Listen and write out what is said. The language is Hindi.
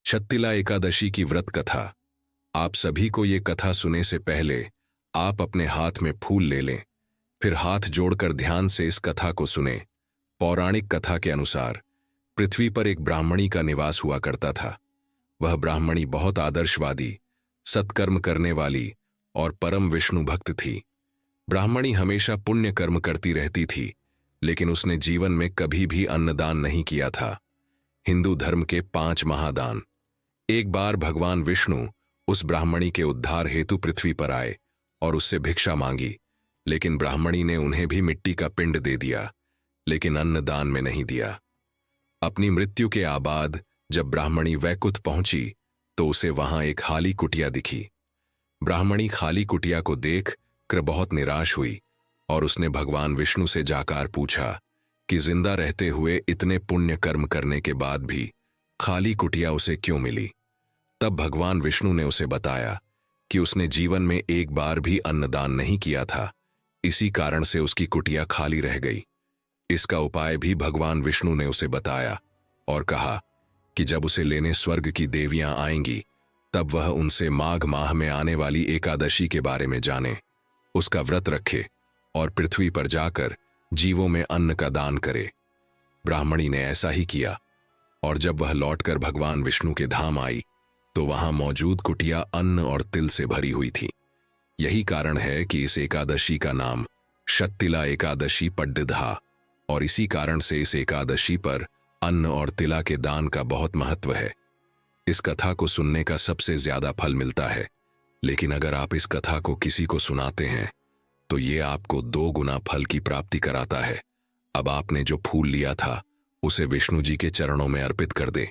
शत्तिला एकादशी की व्रत कथा। आप सभी को ये कथा सुने से पहले आप अपने हाथ में फूल ले लें, फिर हाथ जोड़कर ध्यान से इस कथा को सुने। पौराणिक कथा के अनुसार पृथ्वी पर एक ब्राह्मणी का निवास हुआ करता था। वह ब्राह्मणी बहुत आदर्शवादी, सत्कर्म करने वाली और परम विष्णु भक्त थी। ब्राह्मणी हमेशा पुण्य कर्म करती रहती थी, लेकिन उसने जीवन में कभी भी अन्नदान नहीं किया था। हिंदू धर्म के 5 महादान। एक बार भगवान विष्णु उस ब्राह्मणी के उद्धार हेतु पृथ्वी पर आए और उससे भिक्षा मांगी, लेकिन ब्राह्मणी ने उन्हें भी मिट्टी का पिंड दे दिया, लेकिन अन्नदान में नहीं दिया। अपनी मृत्यु के आबाद जब ब्राह्मणी वैकुंठ पहुंची तो उसे वहां एक खाली कुटिया दिखी। ब्राह्मणी खाली कुटिया को देख कर बहुत निराश हुई और उसने भगवान विष्णु से जाकर पूछा कि जिंदा रहते हुए इतने पुण्य कर्म करने के बाद भी खाली कुटिया उसे क्यों मिली। तब भगवान विष्णु ने उसे बताया कि उसने जीवन में एक बार भी अन्नदान नहीं किया था, इसी कारण से उसकी कुटिया खाली रह गई। इसका उपाय भी भगवान विष्णु ने उसे बताया और कहा कि जब उसे लेने स्वर्ग की देवियां आएंगी तब वह उनसे माघ माह में आने वाली एकादशी के बारे में जाने, उसका व्रत रखे और पृथ्वी पर जाकर जीवों में अन्न का दान करे। ब्राह्मणी ने ऐसा ही किया और जब वह लौटकर भगवान विष्णु के धाम आई तो वहां मौजूद कुटिया अन्न और तिल से भरी हुई थी। यही कारण है कि इस एकादशी का नाम शत्तिला एकादशी पड्डिधा, और इसी कारण से इस एकादशी पर अन्न और तिला के दान का बहुत महत्व है। इस कथा को सुनने का सबसे ज्यादा फल मिलता है, लेकिन अगर आप इस कथा को किसी को सुनाते हैं तो ये आपको 2 गुना फल की प्राप्ति कराता है। अब आपने जो फूल लिया था उसे विष्णु जी के चरणों में अर्पित कर दे।